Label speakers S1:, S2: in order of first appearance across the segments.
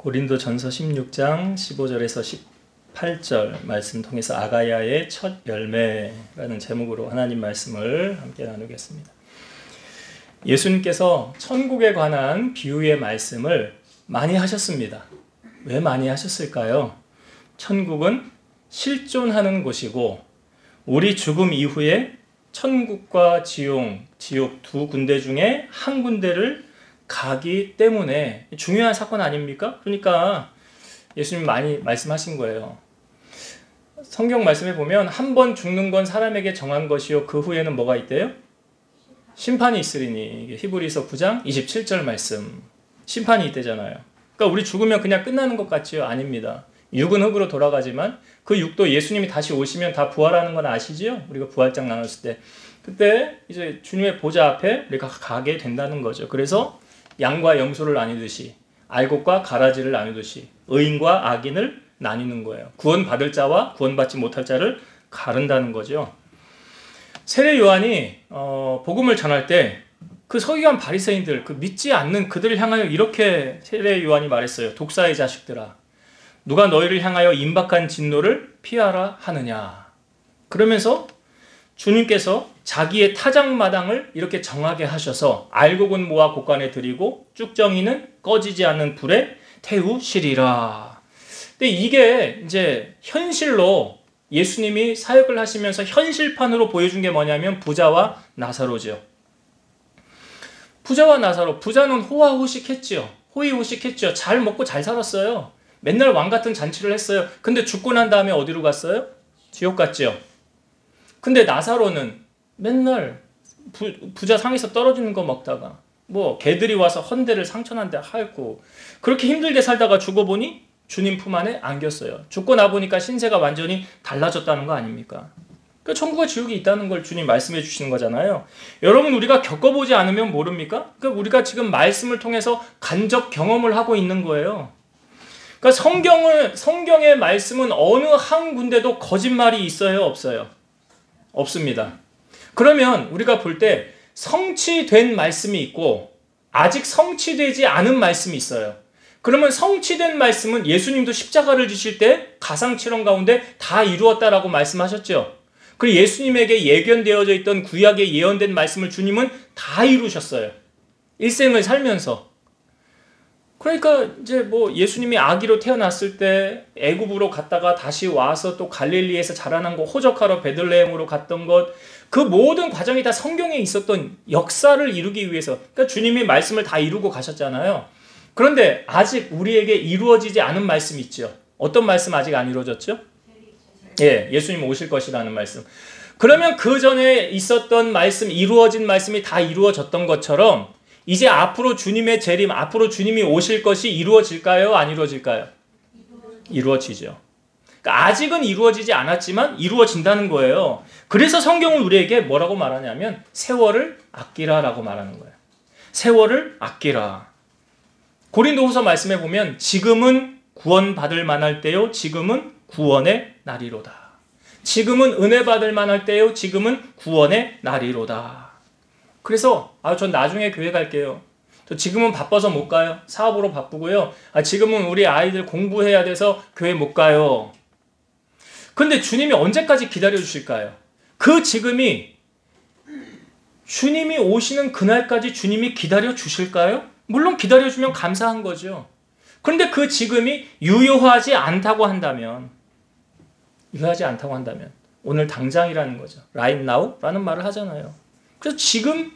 S1: 고린도전서 16장 15절에서 18절 말씀 통해서 아가야의 첫 열매라는 제목으로 하나님 말씀을 함께 나누겠습니다. 예수님께서 천국에 관한 비유의 말씀을 많이 하셨습니다. 왜 많이 하셨을까요? 천국은 실존하는 곳이고 우리 죽음 이후에 천국과 지옥 두 군데 중에 한 군데를 가기 때문에 중요한 사건 아닙니까? 그러니까 예수님 많이 말씀하신 거예요. 성경 말씀에 보면 한 번 죽는 건 사람에게 정한 것이요 그 후에는 뭐가 있대요? 심판이 있으리니. 히브리서 9장 27절 말씀. 심판이 있대잖아요. 그러니까 우리 죽으면 그냥 끝나는 것 같지요? 아닙니다. 육은 흙으로 돌아가지만 그 육도 예수님이 다시 오시면 다 부활하는 건 아시지요? 우리가 부활장 나눴을 때 그때 이제 주님의 보좌 앞에 우리가 가게 된다는 거죠. 그래서 양과 염소를 나뉘듯이 알곡과 가라지를 나누듯이 의인과 악인을 나뉘는 거예요. 구원받을 자와 구원받지 못할 자를 가른다는 거죠. 세례 요한이 복음을 전할 때 그 서기관 바리새인들, 그 믿지 않는 그들을 향하여 이렇게 세례 요한이 말했어요. 독사의 자식들아, 누가 너희를 향하여 임박한 진노를 피하라 하느냐. 그러면서 주님께서 자기의 타작마당을 이렇게 정하게 하셔서 알곡은 모아 곳간에 들이고 쭉정이는 꺼지지 않는 불에 태우시리라. 근데 이게 이제 현실로 예수님이 사역을 하시면서 현실판으로 보여준 게 뭐냐면 부자와 나사로죠. 부자와 나사로. 부자는 호화호식했지요. 호의호식했죠. 잘 먹고 잘 살았어요. 맨날 왕 같은 잔치를 했어요. 근데 죽고 난 다음에 어디로 갔어요? 지옥 갔지요. 근데 나사로는 맨날 부자 상에서 떨어지는 거 먹다가 뭐 개들이 와서 헌대를 상처난데 핥고 그렇게 힘들게 살다가 죽어보니 주님 품 안에 안겼어요. 죽고 나보니까 신세가 완전히 달라졌다는 거 아닙니까? 그러니까 천국과 지옥이 있다는 걸 주님 말씀해 주시는 거잖아요. 여러분, 우리가 겪어보지 않으면 모릅니까? 그러니까 우리가 지금 말씀을 통해서 간접 경험을 하고 있는 거예요. 그러니까 성경의 말씀은 어느 한 군데도 거짓말이 있어요, 없어요? 없습니다. 그러면 우리가 볼 때 성취된 말씀이 있고 아직 성취되지 않은 말씀이 있어요. 그러면 성취된 말씀은 예수님도 십자가를 지실 때 가상칠언 가운데 다 이루었다라고 말씀하셨죠. 그리고 예수님에게 예견되어져 있던 구약에 예언된 말씀을 주님은 다 이루셨어요. 일생을 살면서. 그러니까 이제 뭐 예수님이 아기로 태어났을 때 애굽으로 갔다가 다시 와서 또 갈릴리에서 자라난 거 호적하러 베들레헴으로 갔던 것, 그 모든 과정이 다 성경에 있었던 역사를 이루기 위해서, 그러니까 주님이 말씀을 다 이루고 가셨잖아요. 그런데 아직 우리에게 이루어지지 않은 말씀이 있죠. 어떤 말씀 아직 안 이루어졌죠? 예, 예수님 오실 것이라는 말씀. 그러면 그 전에 있었던 말씀, 이루어진 말씀이 다 이루어졌던 것처럼 이제 앞으로 주님의 재림, 앞으로 주님이 오실 것이 이루어질까요? 안 이루어질까요? 이루어지죠. 그러니까 아직은 이루어지지 않았지만 이루어진다는 거예요. 그래서 성경은 우리에게 뭐라고 말하냐면 세월을 아끼라라고 말하는 거예요. 세월을 아끼라. 고린도후서 말씀에 보면 지금은 구원받을 만할 때요, 지금은 구원의 날이로다. 지금은 은혜 받을 만할 때요, 지금은 구원의 날이로다. 그래서 전 나중에 교회 갈게요. 저 지금은 바빠서 못 가요. 사업으로 바쁘고요. 지금은 우리 아이들 공부해야 돼서 교회 못 가요. 근데 주님이 언제까지 기다려 주실까요? 그 지금이 주님이 오시는 그날까지 주님이 기다려 주실까요? 물론 기다려 주면 감사한 거죠. 그런데 그 지금이 유효하지 않다고 한다면 오늘 당장이라는 거죠. Right now라는 말을 하잖아요. 그래서 지금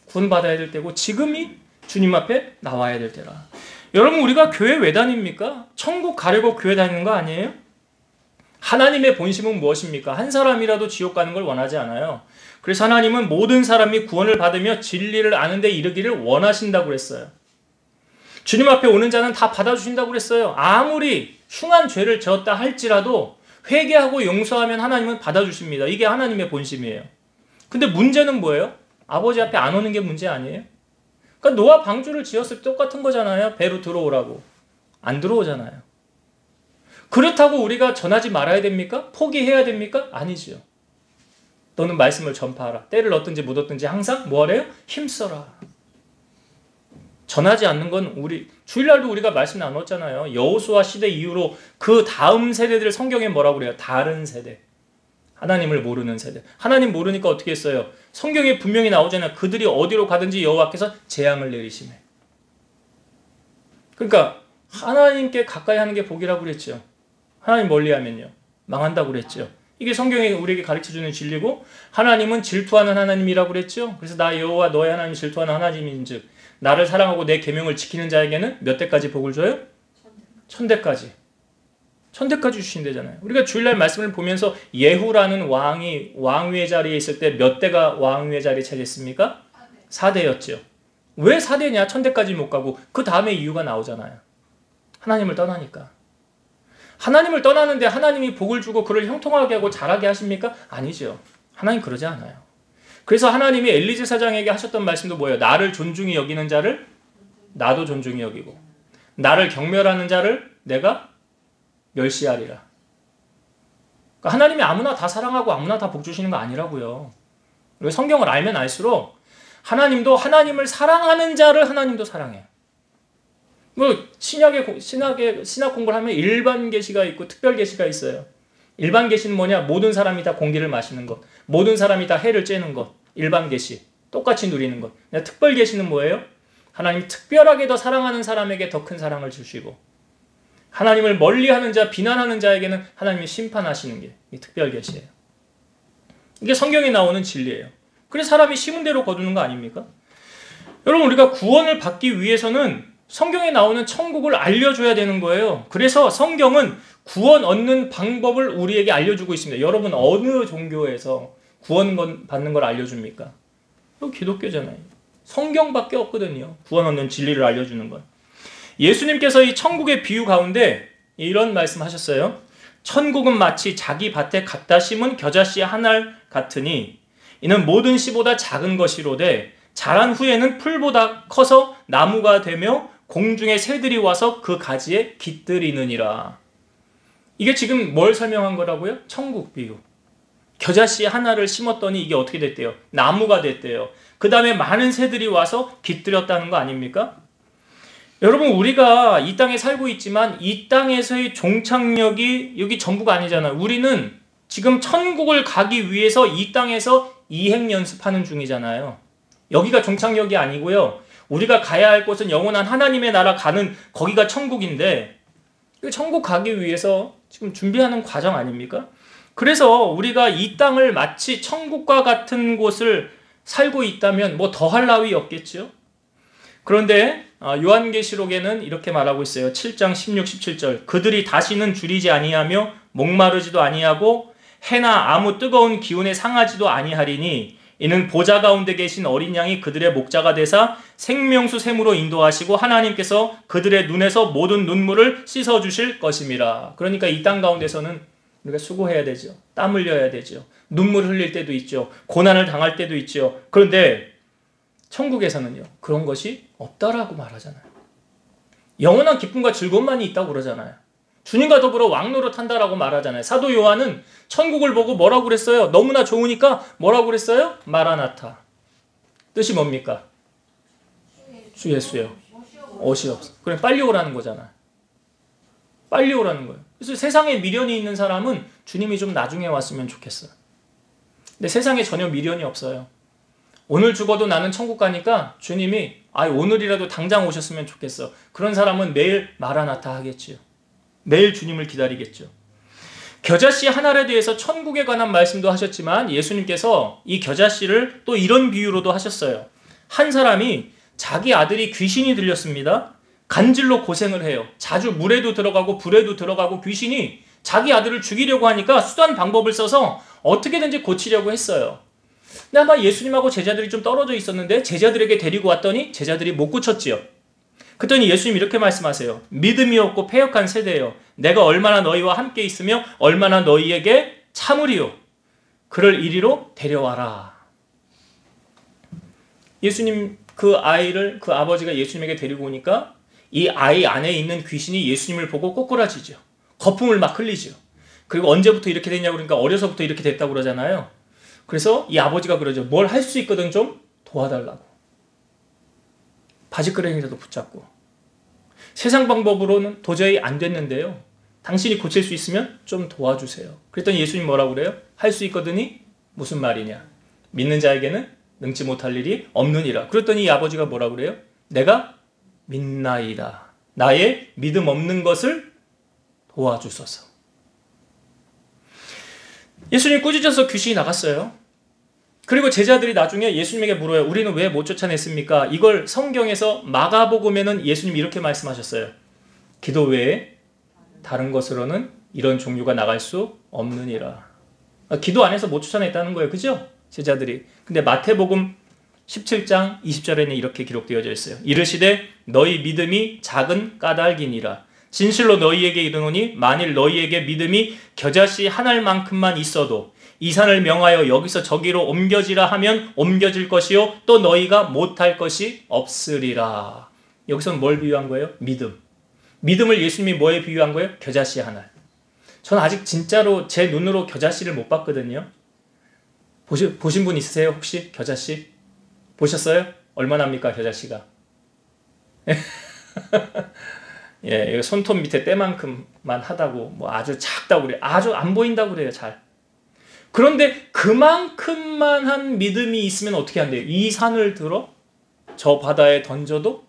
S1: 구원받아야 될 때고 지금이 주님 앞에 나와야 될 때라. 여러분, 우리가 교회 왜 다닙니까? 천국 가려고 교회 다니는 거 아니에요? 하나님의 본심은 무엇입니까? 한 사람이라도 지옥 가는 걸 원하지 않아요. 그래서 하나님은 모든 사람이 구원을 받으며 진리를 아는 데 이르기를 원하신다고 그랬어요. 주님 앞에 오는 자는 다 받아주신다고 그랬어요. 아무리 흉한 죄를 지었다 할지라도 회개하고 용서하면 하나님은 받아주십니다. 이게 하나님의 본심이에요. 근데 문제는 뭐예요? 아버지 앞에 안 오는 게 문제 아니에요? 그러니까 노아 방주를 지었을 때 똑같은 거잖아요. 배로 들어오라고. 안 들어오잖아요. 그렇다고 우리가 전하지 말아야 됩니까? 포기해야 됩니까? 아니죠. 너는 말씀을 전파하라. 때를 얻든지 못 얻든지 항상 뭐하래요? 힘써라. 전하지 않는 건 우리 주일날도 우리가 말씀 나눴잖아요. 여호수아 시대 이후로 그 다음 세대들 성경에 뭐라고 그래요? 다른 세대. 하나님을 모르는 세대. 하나님 모르니까 어떻게 했어요? 성경에 분명히 나오잖아요. 그들이 어디로 가든지 여호와께서 재앙을 내리시네. 그러니까 하나님께 가까이 하는 게 복이라고 그랬죠. 하나님 멀리하면요 망한다고 그랬죠. 이게 성경이 우리에게 가르쳐주는 진리고, 하나님은 질투하는 하나님이라고 그랬죠. 그래서 나 여호와 너의 하나님이 질투하는 하나님인즉 나를 사랑하고 내 계명을 지키는 자에게는 몇 대까지 복을 줘요? 1000대까지. 1000대까지 주신대잖아요. 우리가 주일날 말씀을 보면서 예후라는 왕이 왕위의 자리에 있을 때 몇 대가 왕위의 자리에 차지했습니까? 4대였죠. 왜 4대냐? 1000대까지 못 가고. 그 다음에 이유가 나오잖아요. 하나님을 떠나니까. 하나님을 떠나는데 하나님이 복을 주고 그를 형통하게 하고 잘하게 하십니까? 아니죠. 하나님 그러지 않아요. 그래서 하나님이 엘리제 사장에게 하셨던 말씀도 뭐예요? 나를 존중히 여기는 자를 나도 존중히 여기고, 나를 경멸하는 자를 내가 멸시하리라. 그러니까 하나님이 아무나 다 사랑하고 아무나 다 복 주시는 거 아니라고요. 성경을 알면 알수록 하나님도 하나님을 사랑하는 자를 하나님도 사랑해요. 뭐 신학 공부를 하면 일반 계시가 있고 특별 계시가 있어요. 일반 계시는 뭐냐? 모든 사람이 다 공기를 마시는 것, 모든 사람이 다 해를 쬐는 것. 일반 계시 똑같이 누리는 것. 특별 계시는 뭐예요? 하나님이 특별하게 더 사랑하는 사람에게 더 큰 사랑을 주시고, 하나님을 멀리하는 자, 비난하는 자에게는 하나님이 심판하시는 게 특별 계시예요. 이게 성경에 나오는 진리예요. 그래서 사람이 심은 대로 거두는 거 아닙니까? 여러분, 우리가 구원을 받기 위해서는 성경에 나오는 천국을 알려줘야 되는 거예요. 그래서 성경은 구원 얻는 방법을 우리에게 알려주고 있습니다. 여러분, 어느 종교에서 구원 받는 걸 알려줍니까? 기독교잖아요. 성경밖에 없거든요. 구원 얻는 진리를 알려주는 건. 예수님께서 이 천국의 비유 가운데 이런 말씀하셨어요. 천국은 마치 자기 밭에 갖다 심은 겨자씨 한 알 같으니 이는 모든 씨보다 작은 것이로되 자란 후에는 풀보다 커서 나무가 되며 공중의 새들이 와서 그 가지에 깃들이느니라. 이게 지금 뭘 설명한 거라고요? 천국 비유. 겨자씨 하나를 심었더니 이게 어떻게 됐대요? 나무가 됐대요. 그 다음에 많은 새들이 와서 깃들였다는 거 아닙니까? 여러분, 우리가 이 땅에 살고 있지만 이 땅에서의 종착역이 여기 전부가 아니잖아요. 우리는 지금 천국을 가기 위해서 이 땅에서 이행 연습하는 중이잖아요. 여기가 종착역이 아니고요. 우리가 가야 할 곳은 영원한 하나님의 나라 가는 거기가 천국인데, 천국 가기 위해서 지금 준비하는 과정 아닙니까? 그래서 우리가 이 땅을 마치 천국과 같은 곳을 살고 있다면 뭐 더할 나위 없겠죠. 그런데 요한계시록에는 이렇게 말하고 있어요. 7장 16, 17절. 그들이 다시는 줄이지 아니하며 목마르지도 아니하고 해나 아무 뜨거운 기운에 상하지도 아니하리니 이는 보좌 가운데 계신 어린 양이 그들의 목자가 되사 생명수 샘으로 인도하시고 하나님께서 그들의 눈에서 모든 눈물을 씻어주실 것임이라. 그러니까 이 땅 가운데서는 우리가 수고해야 되죠. 땀 흘려야 되죠. 눈물 흘릴 때도 있죠. 고난을 당할 때도 있죠. 그런데 천국에서는요, 그런 것이 없다라고 말하잖아요. 영원한 기쁨과 즐거움만이 있다고 그러잖아요. 주님과 더불어 왕노릇 한다라고 말하잖아요. 사도 요한은 천국을 보고 뭐라고 그랬어요? 너무나 좋으니까 뭐라고 그랬어요? 마라나타. 뜻이 뭡니까? 주 예수요. 옷이 없어. 그래, 빨리 오라는 거잖아. 빨리 오라는 거예요. 그래서 세상에 미련이 있는 사람은 주님이 좀 나중에 왔으면 좋겠어요. 근데 세상에 전혀 미련이 없어요. 오늘 죽어도 나는 천국 가니까 주님이 오늘이라도 당장 오셨으면 좋겠어. 그런 사람은 매일 마라나타 하겠지요. 매일 주님을 기다리겠죠. 겨자씨 하나에 대해서 천국에 관한 말씀도 하셨지만 예수님께서 이 겨자씨를 또 이런 비유로도 하셨어요. 한 사람이 자기 아들이 귀신이 들렸습니다. 간질로 고생을 해요. 자주 물에도 들어가고 불에도 들어가고 귀신이 자기 아들을 죽이려고 하니까 수단 방법을 써서 어떻게든지 고치려고 했어요. 근데 아마 예수님하고 제자들이 좀 떨어져 있었는데 제자들에게 데리고 왔더니 제자들이 못 고쳤지요. 그랬더니 예수님 이렇게 말씀하세요. 믿음이 없고 패역한 세대여, 내가 얼마나 너희와 함께 있으며 얼마나 너희에게 참으리요. 그를 이리로 데려와라. 예수님 그 아버지가 예수님에게 데리고 오니까 이 아이 안에 있는 귀신이 예수님을 보고 꼬꾸라지죠. 거품을 막 흘리죠. 그리고 언제부터 이렇게 됐냐고 그러니까 어려서부터 이렇게 됐다고 그러잖아요. 그래서 이 아버지가 그러죠. 뭘 할 수 있거든 좀 도와달라고. 바지끄레기라도 붙잡고. 세상 방법으로는 도저히 안 됐는데요. 당신이 고칠 수 있으면 좀 도와주세요. 그랬더니 예수님 뭐라고 그래요? 할 수 있거든이 무슨 말이냐? 믿는 자에게는 능치 못할 일이 없느니라. 그랬더니 이 아버지가 뭐라고 그래요? 내가 믿나이다. 나의 믿음 없는 것을 도와주소서. 예수님 꾸짖어서 귀신이 나갔어요. 그리고 제자들이 나중에 예수님에게 물어요. 우리는 왜 못 쫓아냈습니까? 이걸 성경에서 마가복음에는 예수님이 이렇게 말씀하셨어요. 기도 외에 다른 것으로는 이런 종류가 나갈 수 없느니라. 기도 안 해서 못 쫓아냈다는 거예요. 그죠? 제자들이. 근데 마태복음 17장 20절에는 이렇게 기록되어져 있어요. 이르시되 너희 믿음이 작은 까닭이니라. 진실로 너희에게 이르노니 만일 너희에게 믿음이 겨자씨 한 알만큼만 있어도 이 산을 명하여 여기서 저기로 옮겨지라 하면 옮겨질 것이요 또 너희가 못할 것이 없으리라. 여기서는 뭘 비유한 거예요? 믿음. 믿음을 예수님이 뭐에 비유한 거예요? 겨자씨 한 알. 저는 아직 진짜로 제 눈으로 겨자씨를 못 봤거든요. 보신 분 있으세요? 혹시 겨자씨? 보셨어요? 얼마나 합니까 겨자씨가? 예, 이거 손톱 밑에 때만큼만 하다고 뭐 아주 작다고 그래요. 아주 안 보인다고 그래요. 잘. 그런데 그만큼만 한 믿음이 있으면 어떻게 한대요? 이 산을 들어 저 바다에 던져도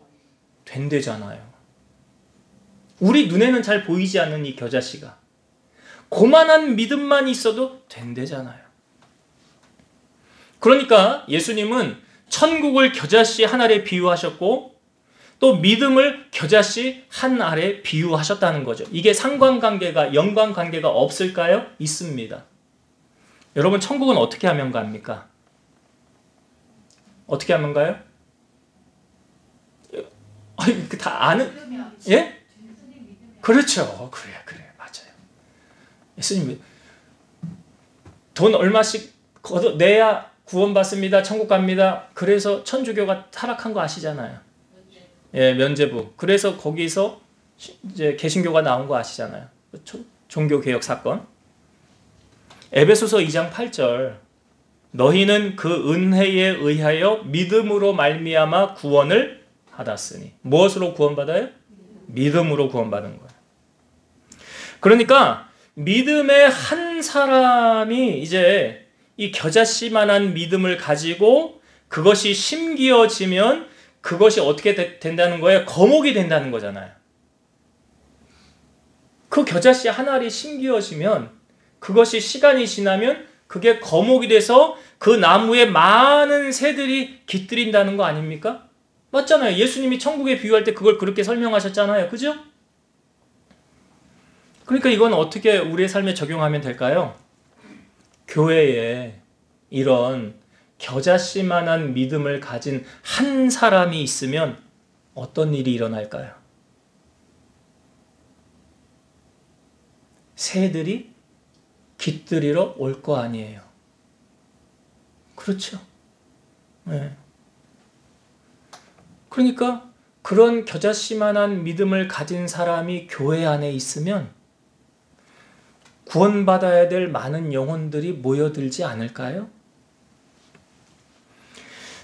S1: 된대잖아요. 우리 눈에는 잘 보이지 않는 이 겨자씨가 고만한 믿음만 있어도 된대잖아요. 그러니까 예수님은 천국을 겨자씨 한 알에 비유하셨고 또 믿음을 겨자씨 한 알에 비유하셨다는 거죠. 이게 상관관계가, 연관관계가 없을까요? 있습니다. 여러분 천국은 어떻게 하면 갑니까? 어떻게 하면 가요? 다 아는? 예? 그렇죠. 그래 맞아요. 예수님 돈 얼마씩 내야 구원받습니다. 천국 갑니다. 그래서 천주교가 타락한 거 아시잖아요. 예, 면죄부. 그래서 거기서 이제 개신교가 나온 거 아시잖아요. 종교개혁 사건. 에베소서 2장 8절. 너희는 그 은혜에 의하여 믿음으로 말미암아 구원을 받았으니. 무엇으로 구원받아요? 믿음으로 구원받은 거예요. 그러니까 믿음의 한 사람이 이제 이 겨자씨만한 믿음을 가지고 그것이 심기어지면 그것이 어떻게 된다는 거예요? 거목이 된다는 거잖아요. 그 겨자씨 한 알이 심기어지면 그것이 시간이 지나면 그게 거목이 돼서 그 나무에 많은 새들이 깃들인다는 거 아닙니까? 맞잖아요. 예수님이 천국에 비유할 때 그걸 그렇게 설명하셨잖아요. 그죠? 그러니까 이건 어떻게 우리의 삶에 적용하면 될까요? 교회에 이런 겨자씨만한 믿음을 가진 한 사람이 있으면 어떤 일이 일어날까요? 새들이 깃들이러 올 거 아니에요. 그렇죠? 네. 그러니까 그런 겨자씨만한 믿음을 가진 사람이 교회 안에 있으면 구원받아야 될 많은 영혼들이 모여들지 않을까요?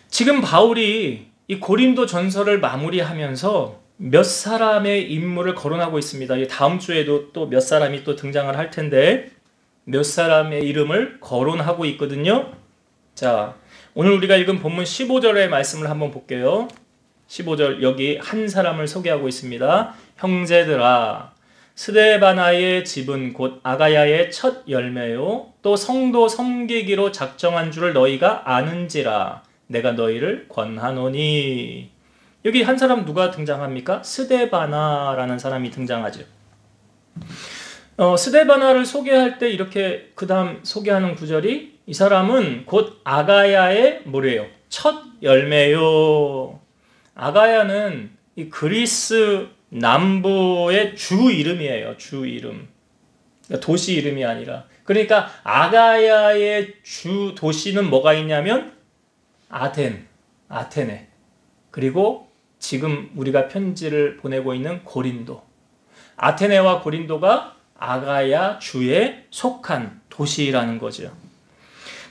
S1: 지금 바울이 이 고린도 전서를 마무리하면서 몇 사람의 인물을 거론하고 있습니다. 다음 주에도 또 몇 사람이 또 등장을 할 텐데 몇 사람의 이름을 거론하고 있거든요. 자, 오늘 우리가 읽은 본문 15절의 말씀을 한번 볼게요. 15절 여기 한 사람을 소개하고 있습니다. 형제들아, 스데바나의 집은 곧 아가야의 첫 열매요 또 성도 섬기기로 작정한 줄을 너희가 아는지라 내가 너희를 권하노니. 여기 한 사람 누가 등장합니까? 스데바나라는 사람이 등장하죠. 스데바나를 소개할 때 이렇게 그 다음 소개하는 구절이 이 사람은 곧 아가야의 뭐래요? 첫 열매요. 아가야는 이 그리스 남부의 주 이름이에요. 주 이름. 그러니까 도시 이름이 아니라. 그러니까 아가야의 주 도시는 뭐가 있냐면 아테네. 그리고 지금 우리가 편지를 보내고 있는 고린도. 아테네와 고린도가 아가야 주에 속한 도시라는 거죠.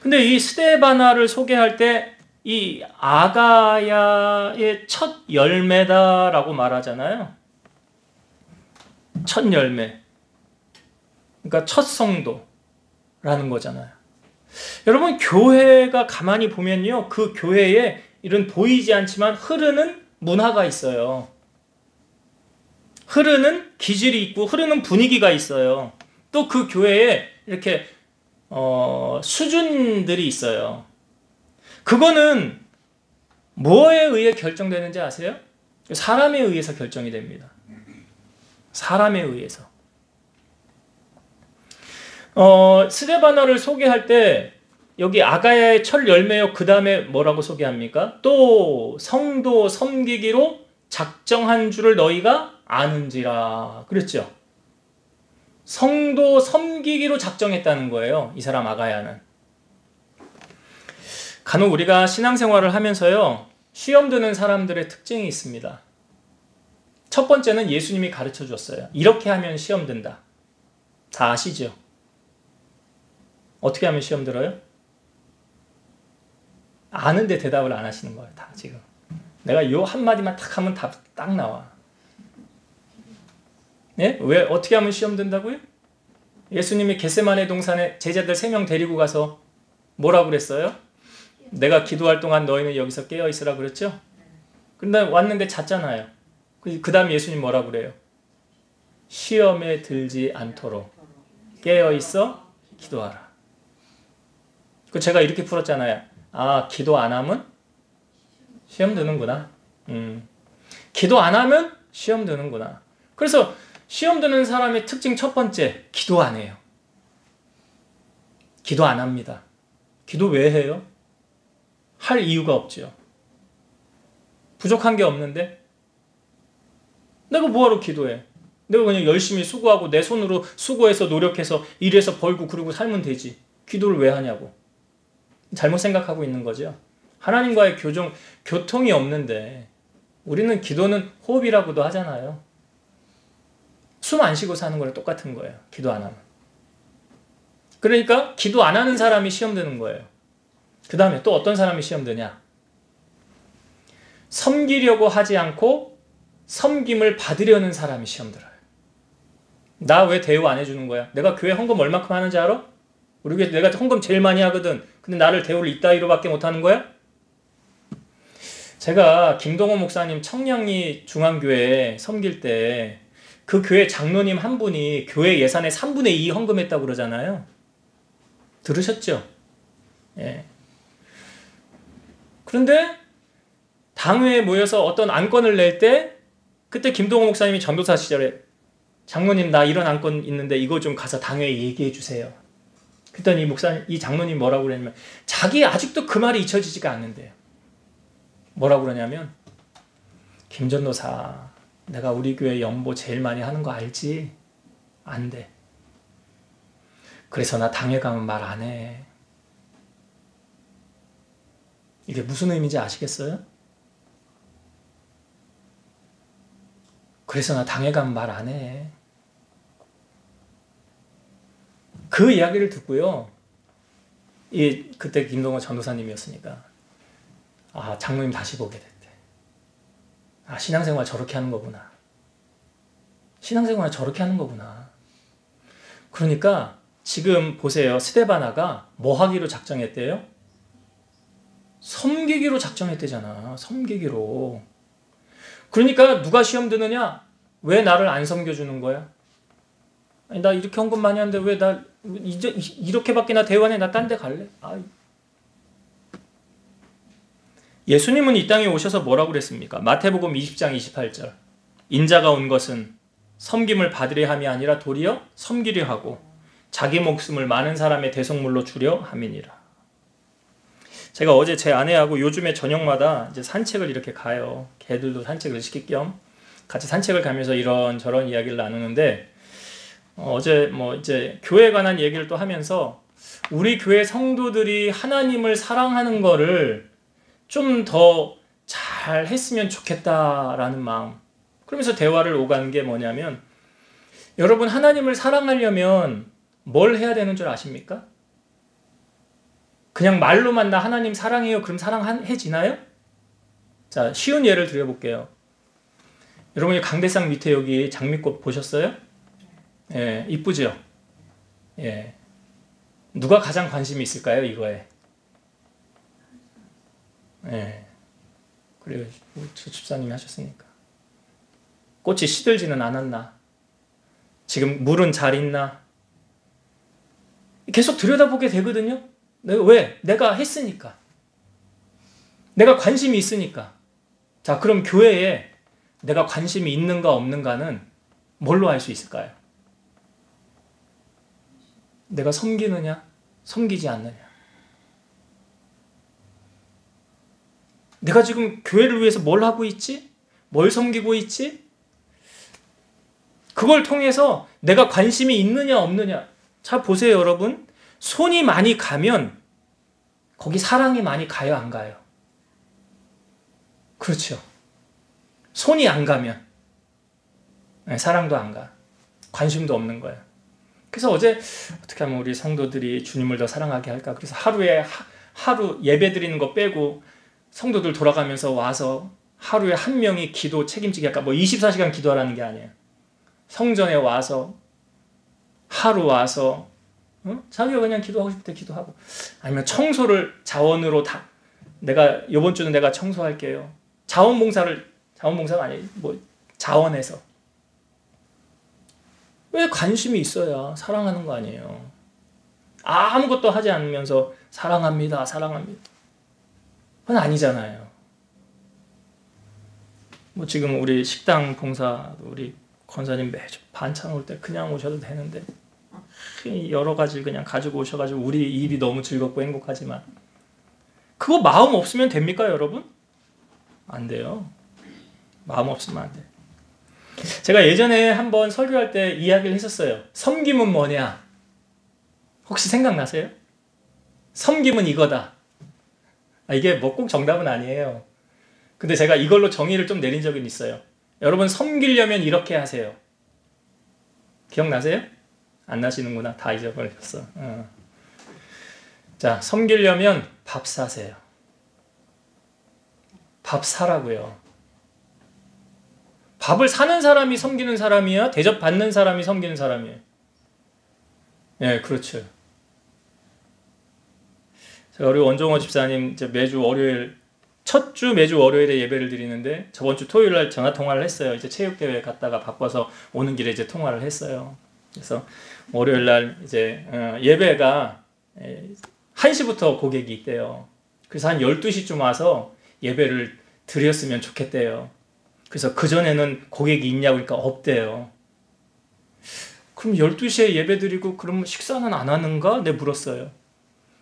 S1: 근데 이 스데바나를 소개할 때 이 아가야의 첫 열매다라고 말하잖아요. 첫 열매. 그러니까 첫 성도라는 거잖아요. 여러분, 교회가 가만히 보면요, 그 교회에 이런 보이지 않지만 흐르는 문화가 있어요. 흐르는 기질이 있고 흐르는 분위기가 있어요. 또 그 교회에 이렇게 수준들이 있어요. 그거는 뭐에 의해 결정되는지 아세요? 사람에 의해서 결정이 됩니다. 사람에 의해서. 스데바나를 소개할 때 여기 아가야의 첫 열매요. 그 다음에 뭐라고 소개합니까? 또 성도 섬기기로 작정한 줄을 너희가 아는지라 그랬죠. 성도 섬기기로 작정했다는 거예요. 이 사람 아가야는. 간혹 우리가 신앙생활을 하면서요, 시험 드는 사람들의 특징이 있습니다. 첫 번째는 예수님이 가르쳐 줬어요. 이렇게 하면 시험 든다. 다 아시죠? 어떻게 하면 시험 들어요? 아는데 대답을 안 하시는 거예요. 다 지금. 내가 요 한마디만 탁 하면 답 딱 나와. 네? 왜 어떻게 하면 시험 든다고요? 예수님이 겟세마네 동산에 제자들 3명 데리고 가서 뭐라고 그랬어요? 내가 기도할 동안 너희는 여기서 깨어 있으라 그랬죠? 근데 왔는데 잤잖아요. 그 다음 예수님 뭐라고 그래요? 시험에 들지 않도록 깨어 있어 기도하라. 그 제가 이렇게 풀었잖아요. 아, 기도 안 하면 시험 드는구나. 기도 안 하면 시험 드는구나. 그래서 시험 드는 사람의 특징 첫 번째, 기도 안 해요. 기도 안 합니다. 기도 왜 해요? 할 이유가 없죠. 부족한 게 없는데? 내가 뭐하러 기도해? 내가 그냥 열심히 수고하고 내 손으로 수고해서 노력해서 일해서 벌고 그러고 살면 되지. 기도를 왜 하냐고. 잘못 생각하고 있는 거죠. 하나님과의 교통이 없는데 우리는 기도는 호흡이라고도 하잖아요. 숨 안 쉬고 사는 거랑 똑같은 거예요. 기도 안 하면. 그러니까 기도 안 하는 사람이 시험 드는 거예요. 그 다음에 또 어떤 사람이 시험 드냐? 섬기려고 하지 않고 섬김을 받으려는 사람이 시험 들어요. 나 왜 대우 안 해주는 거야? 내가 교회 헌금 얼마큼 하는지 알아? 우리 교회 내가 헌금 제일 많이 하거든. 근데 나를 대우를 이따위로밖에 못하는 거야? 제가 김동호 목사님 청량리 중앙교회 섬길 때 그 교회 장로님 한 분이 교회 예산의 3분의 2 헌금했다고 그러잖아요. 들으셨죠? 예. 그런데 당회에 모여서 어떤 안건을 낼 때 그때 김동호 목사님이 전도사 시절에 장로님 나 이런 안건 있는데 이거 좀 가서 당회에 얘기해 주세요. 그랬더니 이 장로님 뭐라고 그랬냐면 자기 아직도 그 말이 잊혀지지가 않는데요. 뭐라고 그러냐면 김 전도사 내가 우리 교회 연보 제일 많이 하는 거 알지? 안 돼. 그래서 나 당회 가면 말 안 해. 이게 무슨 의미인지 아시겠어요? 그래서 나 당회 가면 말 안 해. 그 이야기를 듣고요. 그때 김동호 전도사님이었으니까 아, 장로님 다시 보게 됐대. 아, 신앙생활 저렇게 하는 거구나. 신앙생활 저렇게 하는 거구나. 그러니까 지금 보세요. 스데바나가 뭐 하기로 작정했대요? 섬기기로 작정했대잖아. 섬기기로. 그러니까 누가 시험 드느냐? 왜 나를 안 섬겨주는 거야? 아니, 나 이렇게 헌금 많이 하는데 왜 나 이제 이렇게밖에 나 대원해? 나 딴 데 갈래? 아이. 예수님은 이 땅에 오셔서 뭐라고 그랬습니까? 마태복음 20장 28절. 인자가 온 것은 섬김을 받으려 함이 아니라 도리어 섬기려 하고 자기 목숨을 많은 사람의 대속물로 주려 함이니라. 제가 어제 제 아내하고 요즘에 저녁마다 이제 산책을 이렇게 가요. 개들도 산책을 시킬 겸 같이 산책을 가면서 이런저런 이야기를 나누는데 어제 이제 교회에 관한 얘기를 또 하면서 우리 교회 성도들이 하나님을 사랑하는 거를 좀 더 잘 했으면 좋겠다라는 마음. 그러면서 대화를 오가는 게 뭐냐면 여러분 하나님을 사랑하려면 뭘 해야 되는 줄 아십니까? 그냥 말로만 나 하나님 사랑해요. 그럼 사랑해지나요? 자, 쉬운 예를 드려볼게요. 여러분이 강대상 밑에 여기 장미꽃 보셨어요? 예, 이쁘죠? 예. 누가 가장 관심이 있을까요, 이거에? 예. 그래요. 저 집사님이 하셨으니까. 꽃이 시들지는 않았나? 지금 물은 잘 있나? 계속 들여다보게 되거든요. 왜? 내가 했으니까. 내가 관심이 있으니까. 자, 그럼 교회에 내가 관심이 있는가 없는가는 뭘로 알 수 있을까요? 내가 섬기느냐, 섬기지 않느냐. 내가 지금 교회를 위해서 뭘 하고 있지? 뭘 섬기고 있지? 그걸 통해서 내가 관심이 있느냐 없느냐. 자, 보세요, 여러분. 손이 많이 가면 거기 사랑이 많이 가요, 안 가요? 그렇죠. 손이 안 가면 사랑도 안 가. 관심도 없는 거예요. 그래서 어제 어떻게 하면 우리 성도들이 주님을 더 사랑하게 할까? 그래서 하루에 하루 예배 드리는 거 빼고 성도들 돌아가면서 와서 하루에 한 명이 기도 책임지게 할까? 뭐 24시간 기도하라는 게 아니에요. 성전에 와서 하루 와서 자기가 그냥 기도하고 싶을 때 기도하고, 아니면 청소를 자원으로 다, 내가 이번 주는 내가 청소할게요. 자원봉사가 아니에요. 뭐 자원해서. 왜 관심이 있어야 사랑하는 거 아니에요. 아무것도 하지 않으면서 사랑합니다, 사랑합니다. 그건 아니잖아요. 뭐 지금 우리 식당 봉사 우리 권사님 매주 반찬 올 때 그냥 오셔도 되는데 여러 가지 그냥 가지고 오셔가지고 우리 일이 너무 즐겁고 행복하지만 그거 마음 없으면 됩니까, 여러분? 안 돼요. 마음 없으면 안 돼. 제가 예전에 한번 설교할 때 이야기를 했었어요. 섬김은 뭐냐? 혹시 생각나세요? 섬김은 이거다. 이게 뭐 꼭 정답은 아니에요. 근데 제가 이걸로 정의를 좀 내린 적은 있어요. 여러분, 섬기려면 이렇게 하세요. 기억나세요? 안 나시는구나. 다 잊어버렸어. 자, 섬기려면 밥 사세요. 밥 사라고요. 밥을 사는 사람이 섬기는 사람이야? 대접받는 사람이 섬기는 사람이에요? 네, 그렇죠. 제가 우리 원종호 집사님 매주 월요일, 첫 주 매주 월요일에 예배를 드리는데 저번 주 토요일 날 전화 통화를 했어요. 이제 체육대회 갔다가 바빠서 오는 길에 이제 통화를 했어요. 그래서 월요일 날 이제 예배가 1시부터 고객이 있대요. 그래서 한 12시쯤 와서 예배를 드렸으면 좋겠대요. 그래서 그전에는 고객이 있냐고 그러니까 없대요. 그럼 12시에 예배 드리고 그러면 식사는 안 하는가? 네, 물었어요.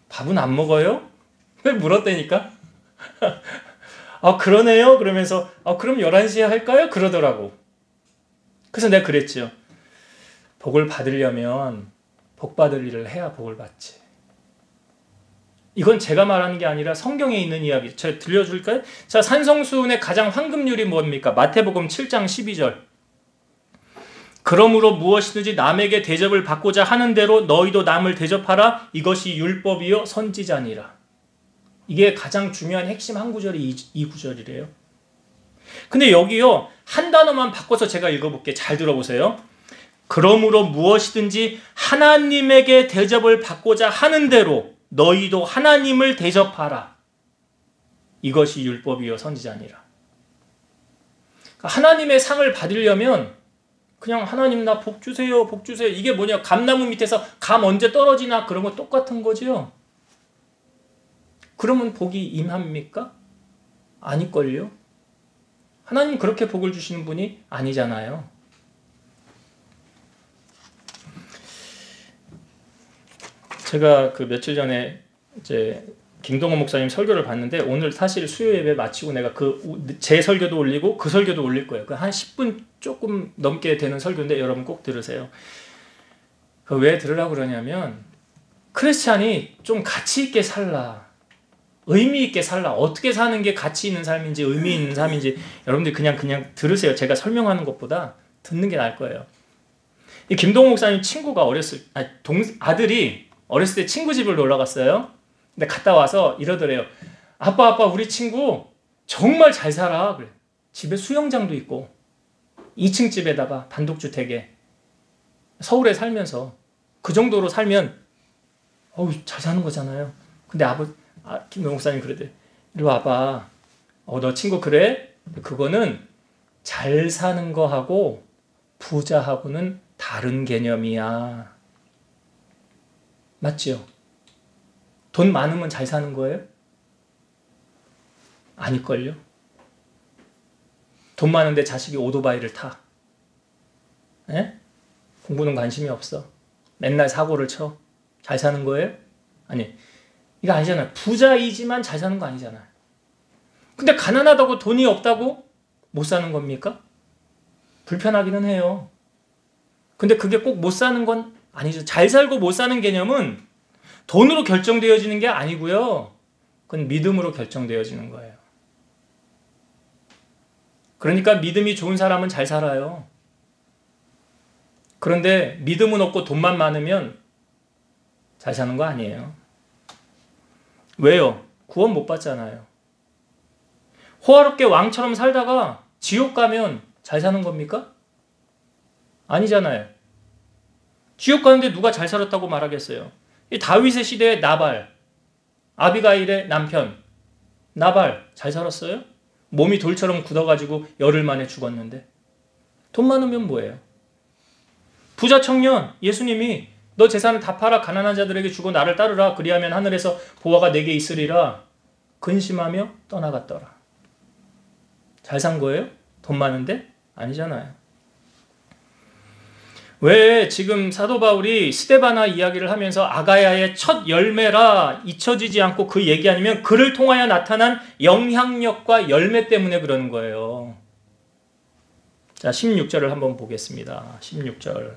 S1: 밥은 안 먹어요? 왜 물었다니까? 아, 그러네요. 그러면서 그럼 11시에 할까요? 그러더라고. 그래서 내가 그랬죠. 복을 받으려면 복 받을 일을 해야 복을 받지. 이건 제가 말하는 게 아니라 성경에 있는 이야기. 제가 들려줄까요? 자, 산성수훈의 가장 황금률이 뭡니까? 마태복음 7장 12절. 그러므로 무엇이든지 남에게 대접을 받고자 하는 대로 너희도 남을 대접하라. 이것이 율법이요 선지자니라. 이게 가장 중요한 핵심 한 구절이 이 구절이래요. 근데 여기요, 한 단어만 바꿔서 제가 읽어볼게요. 잘 들어보세요. 그러므로 무엇이든지 하나님에게 대접을 받고자 하는 대로 너희도 하나님을 대접하라. 이것이 율법이요 선지자니라. 하나님의 상을 받으려면 그냥 하나님 나 복 주세요, 복 주세요. 이게 뭐냐? 감나무 밑에서 감 언제 떨어지나 그런 거 똑같은 거죠. 그러면 복이 임합니까? 아닐걸요? 하나님 그렇게 복을 주시는 분이 아니잖아요. 제가 그 며칠 전에 이제 김동원 목사님 설교를 봤는데 오늘 사실 수요 예배 마치고 내가 제 설교도 올리고 그 설교도 올릴 거예요. 한 10분 조금 넘게 되는 설교인데 여러분 꼭 들으세요. 왜 들으라고 그러냐면 크리스찬이 좀 가치 있게 살라. 의미 있게 살라. 어떻게 사는 게 가치 있는 삶인지 의미 있는 삶인지 여러분들이 그냥 들으세요. 제가 설명하는 것보다 듣는 게 나을 거예요. 이 김동원 목사님 친구가 아들이 어렸을 때 친구 집을 놀러 갔어요. 근데 갔다 와서 이러더래요. 아빠 우리 친구 정말 잘 살아. 그래. 집에 수영장도 있고 2층 집에다가 단독주택에 서울에 살면서 그 정도로 살면 잘 사는 거잖아요. 근데 김 목사님 그러대. 이리 와봐. 너 친구 그래? 그거는 잘 사는 거하고 부자하고는 다른 개념이야. 맞지요? 돈 많으면 잘 사는 거예요? 아닐걸요? 돈 많은데 자식이 오토바이를 타. 에? 공부는 관심이 없어. 맨날 사고를 쳐. 잘 사는 거예요? 아니, 이거 아니잖아요. 부자이지만 잘 사는 거 아니잖아요. 근데 가난하다고 돈이 없다고 못 사는 겁니까? 불편하기는 해요. 근데 그게 꼭 못 사는 건 아니죠. 잘 살고 못 사는 개념은 돈으로 결정되어지는 게 아니고요. 그건 믿음으로 결정되어지는 거예요. 그러니까 믿음이 좋은 사람은 잘 살아요. 그런데 믿음은 없고 돈만 많으면 잘 사는 거 아니에요. 왜요? 구원 못 받잖아요. 호화롭게 왕처럼 살다가 지옥 가면 잘 사는 겁니까? 아니잖아요. 지옥 가는데 누가 잘 살았다고 말하겠어요? 이 다윗의 시대의 나발, 아비가일의 남편 나발 잘 살았어요? 몸이 돌처럼 굳어가지고 열흘 만에 죽었는데. 돈 많으면 뭐예요? 부자 청년 예수님이 너 재산을 다 팔아 가난한 자들에게 주고 나를 따르라. 그리하면 하늘에서 보화가 내게 있으리라. 근심하며 떠나갔더라. 잘 산 거예요? 돈 많은데? 아니잖아요. 왜 지금 사도 바울이 스데바나 이야기를 하면서 아가야의 첫 열매라 잊혀지지 않고 그 얘기 아니면 그를 통하여 나타난 영향력과 열매 때문에 그러는 거예요. 자, 16절을 한번 보겠습니다. 16절.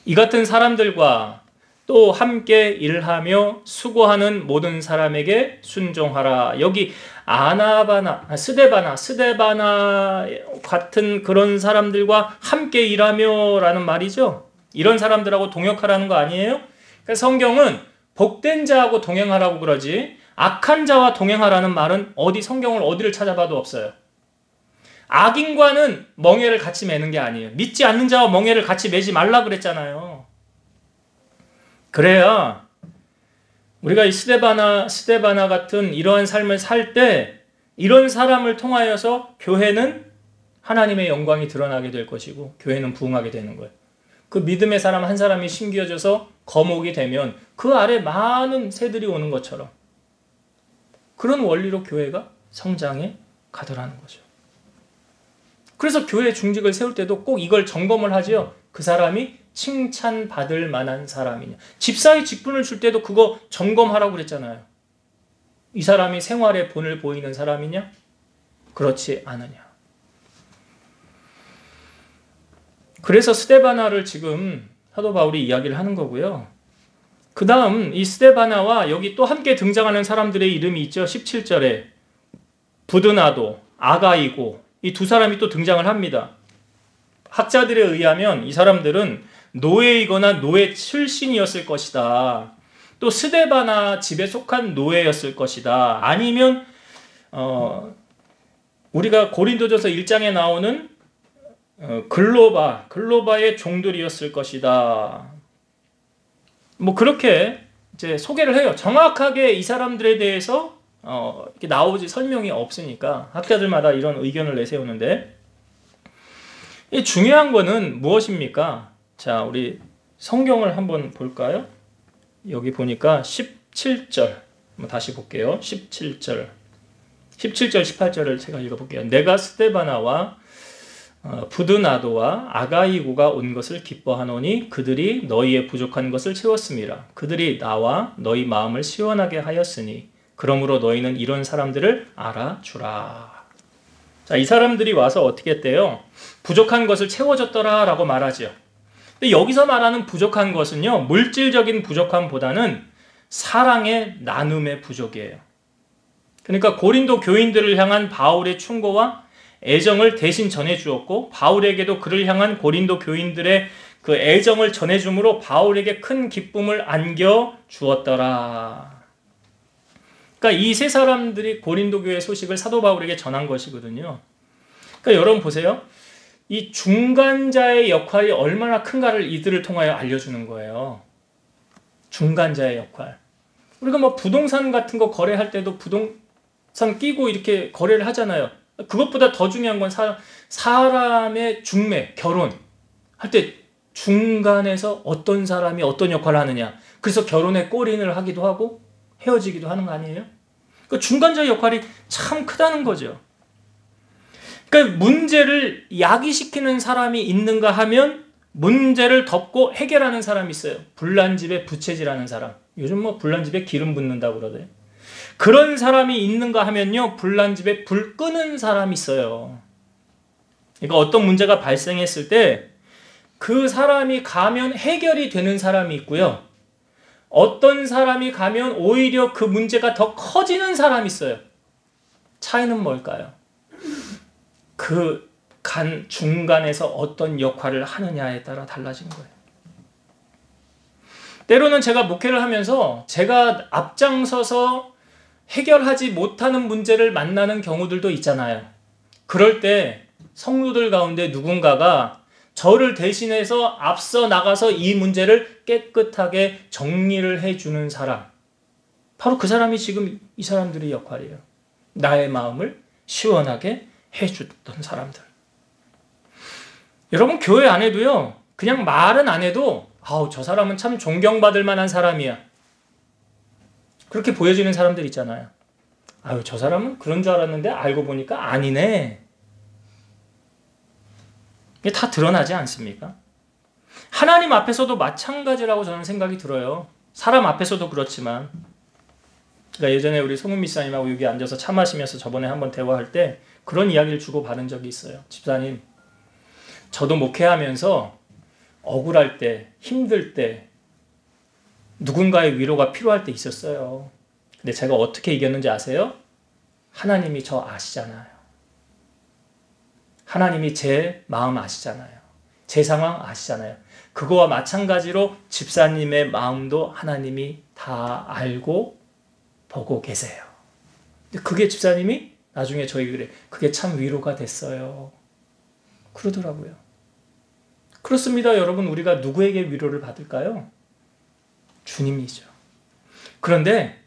S1: 이 같은 사람들과 또 함께 일하며 수고하는 모든 사람에게 순종하라. 여기 스데바나 같은 그런 사람들과 함께 일하며 라는 말이죠. 이런 사람들하고 동역하라는 거 아니에요? 그러니까 성경은 복된 자하고 동행하라고 그러지 악한 자와 동행하라는 말은 성경을 어디를 찾아봐도 없어요. 악인과는 멍에를 같이 매는 게 아니에요. 믿지 않는 자와 멍에를 같이 매지 말라 그랬잖아요. 그래야 우리가 이 스데바나 같은 이러한 삶을 살 때 이런 사람을 통하여서 교회는 하나님의 영광이 드러나게 될 것이고 교회는 부흥하게 되는 거예요. 그 믿음의 사람 한 사람이 심겨져서 거목이 되면 그 아래 많은 새들이 오는 것처럼 그런 원리로 교회가 성장해 가더라는 거죠. 그래서 교회 중직을 세울 때도 꼭 이걸 점검을 하죠. 그 사람이 칭찬받을 만한 사람이냐. 집사의 직분을 줄 때도 그거 점검하라고 그랬잖아요. 이 사람이 생활의 본을 보이는 사람이냐? 그렇지 않으냐. 그래서 스데바나를 지금 사도 바울이 이야기를 하는 거고요. 그 다음 이 스데바나와 여기 또 함께 등장하는 사람들의 이름이 있죠. 17절에 부드나도, 아가이고 이 두 사람이 또 등장을 합니다. 학자들에 의하면 이 사람들은 노예이거나 노예 출신이었을 것이다. 또 스데바나 집에 속한 노예였을 것이다. 아니면 우리가 고린도전서 1장에 나오는 글로바의 종들이었을 것이다. 뭐 그렇게 이제 소개를 해요. 정확하게 이 사람들에 대해서 이렇게 나오지 설명이 없으니까 학자들마다 이런 의견을 내세우는데 이 중요한 거는 무엇입니까? 자, 우리 성경을 한번 볼까요? 여기 보니까 17절 한번 다시 볼게요. 17절 18절을 제가 읽어볼게요. 내가 스데바나와 부드나도와 아가이고가 온 것을 기뻐하노니 그들이 너희의 부족한 것을 채웠음이라. 그들이 나와 너희 마음을 시원하게 하였으니 그러므로 너희는 이런 사람들을 알아주라. 자, 이 사람들이 와서 어떻게 했대요? 부족한 것을 채워줬더라 라고 말하죠. 근데 여기서 말하는 부족한 것은요, 물질적인 부족함보다는 사랑의 나눔의 부족이에요. 그러니까 고린도 교인들을 향한 바울의 충고와 애정을 대신 전해주었고 바울에게도 그를 향한 고린도 교인들의 그 애정을 전해줌으로 바울에게 큰 기쁨을 안겨주었더라. 그러니까 이 세 사람들이 고린도 교회 소식을 사도 바울에게 전한 것이거든요. 그러니까 여러분 보세요. 이 중간자의 역할이 얼마나 큰가를 이들을 통하여 알려주는 거예요. 중간자의 역할. 우리가 뭐 부동산 같은 거 거래할 때도 부동산 끼고 이렇게 거래를 하잖아요. 그것보다 더 중요한 건 사람의 중매, 결혼 할 때 중간에서 어떤 사람이 어떤 역할을 하느냐. 그래서 결혼에 골인을 하기도 하고 헤어지기도 하는 거 아니에요? 그 중간자의 역할이 참 크다는 거죠. 그러니까 문제를 야기시키는 사람이 있는가 하면 문제를 덮고 해결하는 사람이 있어요. 불난집에 부채질하는 사람. 요즘 뭐 불난집에 기름 붓는다고 그러대요. 그런 사람이 있는가 하면요, 불난집에 불 끄는 사람이 있어요. 그러니까 어떤 문제가 발생했을 때 그 사람이 가면 해결이 되는 사람이 있고요. 어떤 사람이 가면 오히려 그 문제가 더 커지는 사람이 있어요. 차이는 뭘까요? 그 중간에서 어떤 역할을 하느냐에 따라 달라진 거예요. 때로는 제가 목회를 하면서 제가 앞장서서 해결하지 못하는 문제를 만나는 경우들도 있잖아요. 그럴 때 성도들 가운데 누군가가 저를 대신해서 앞서 나가서 이 문제를 깨끗하게 정리를 해주는 사람. 바로 그 사람이 지금 이 사람들의 역할이에요. 나의 마음을 시원하게 해주던 사람들. 여러분, 교회 안에도요, 그냥 말은 안 해도 저 사람은 참 존경받을 만한 사람이야. 그렇게 보여지는 사람들 있잖아요. 저 사람은 그런 줄 알았는데 알고 보니까 아니네. 이게 다 드러나지 않습니까? 하나님 앞에서도 마찬가지라고 저는 생각이 들어요. 사람 앞에서도 그렇지만. 그러니까 예전에 우리 송은 미사님하고 여기 앉아서 차 마시면서 저번에 한번 대화할 때 그런 이야기를 주고받은 적이 있어요. 집사님, 저도 목회하면서 억울할 때, 힘들 때, 누군가의 위로가 필요할 때 있었어요. 근데 제가 어떻게 이겼는지 아세요? 하나님이 저 아시잖아요. 하나님이 제 마음 아시잖아요. 제 상황 아시잖아요. 그거와 마찬가지로 집사님의 마음도 하나님이 다 알고 보고 계세요. 근데 그게 집사님이 나중에 저희 그래. 그게 참 위로가 됐어요. 그러더라고요. 그렇습니다. 여러분, 우리가 누구에게 위로를 받을까요? 주님이죠. 그런데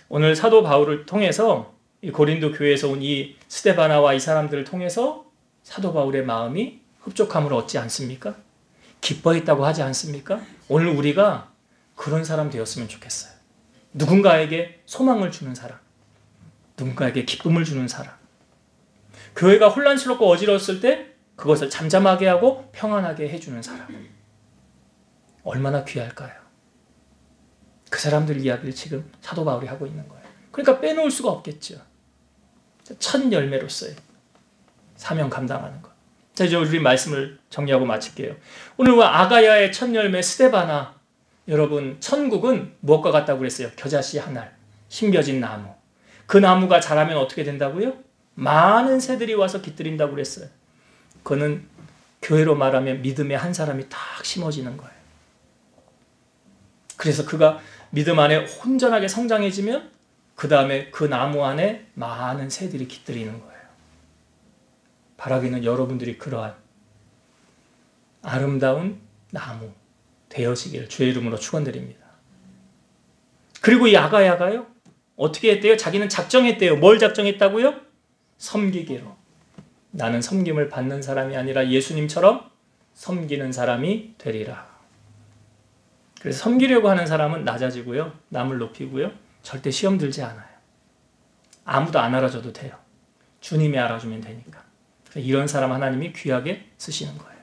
S1: 오늘 사도 바울을 통해서 이 고린도 교회에서 온 이 스데바나와 이 사람들을 통해서 사도 바울의 마음이 흡족함을 얻지 않습니까? 기뻐했다고 하지 않습니까? 오늘 우리가 그런 사람 되었으면 좋겠어요. 누군가에게 소망을 주는 사람, 누군가에게 기쁨을 주는 사람. 교회가 혼란스럽고 어지러웠을 때 그것을 잠잠하게 하고 평안하게 해주는 사람. 얼마나 귀할까요? 그 사람들 이야기를 지금 사도 바울이 하고 있는 거예요. 그러니까 빼놓을 수가 없겠죠. 첫 열매로서의 사명 감당하는 것. 자, 이제 우리 말씀을 정리하고 마칠게요. 오늘 아가야의 첫 열매 스데바나. 여러분, 천국은 무엇과 같다고 그랬어요? 겨자씨 한 알, 심겨진 나무. 그 나무가 자라면 어떻게 된다고요? 많은 새들이 와서 깃들인다고 그랬어요. 그거는 교회로 말하면 믿음의 한 사람이 딱 심어지는 거예요. 그래서 그가 믿음 안에 온전하게 성장해지면 그 다음에 그 나무 안에 많은 새들이 깃들이는 거예요. 바라기는 여러분들이 그러한 아름다운 나무 되어지기를 주의 이름으로 축원드립니다. 그리고 이 아가야가요, 어떻게 했대요? 자기는 작정했대요. 뭘 작정했다고요? 섬기기로. 나는 섬김을 받는 사람이 아니라 예수님처럼 섬기는 사람이 되리라. 그래서 섬기려고 하는 사람은 낮아지고요, 남을 높이고요, 절대 시험 들지 않아요. 아무도 안 알아줘도 돼요. 주님이 알아주면 되니까. 이런 사람 하나님이 귀하게 쓰시는 거예요.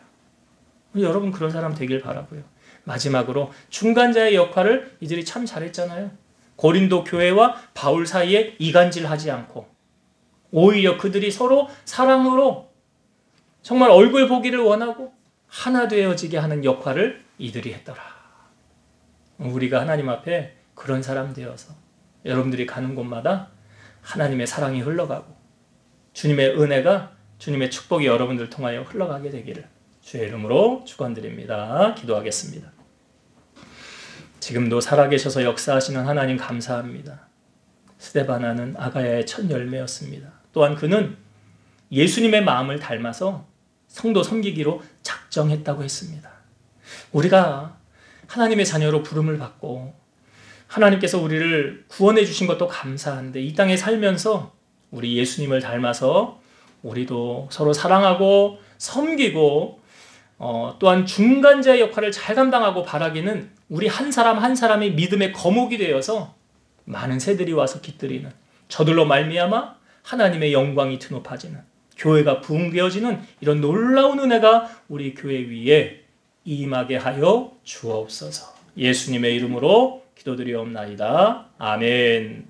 S1: 여러분 그런 사람 되길 바라고요. 마지막으로 중간자의 역할을 이들이 참 잘했잖아요. 고린도 교회와 바울 사이에 이간질하지 않고 오히려 그들이 서로 사랑으로 정말 얼굴 보기를 원하고 하나 되어지게 하는 역할을 이들이 했더라. 우리가 하나님 앞에 그런 사람 되어서 여러분들이 가는 곳마다 하나님의 사랑이 흘러가고 주님의 은혜가, 주님의 축복이 여러분들 통하여 흘러가게 되기를 주의 이름으로 축원드립니다. 기도하겠습니다. 지금도 살아계셔서 역사하시는 하나님 감사합니다. 스데바나는 아가야의 첫 열매였습니다. 또한 그는 예수님의 마음을 닮아서 성도 섬기기로 작정했다고 했습니다. 우리가 하나님의 자녀로 부름을 받고 하나님께서 우리를 구원해 주신 것도 감사한데 이 땅에 살면서 우리 예수님을 닮아서 우리도 서로 사랑하고 섬기고 또한 중간자의 역할을 잘 감당하고 바라기는 우리 한 사람 한 사람이 믿음의 거목이 되어서 많은 새들이 와서 깃들이는 저들로 말미암아 하나님의 영광이 드높아지는 교회가 부흥되어지는 이런 놀라운 은혜가 우리 교회 위에 임하게 하여 주옵소서. 예수님의 이름으로 기도드리옵나이다. 아멘.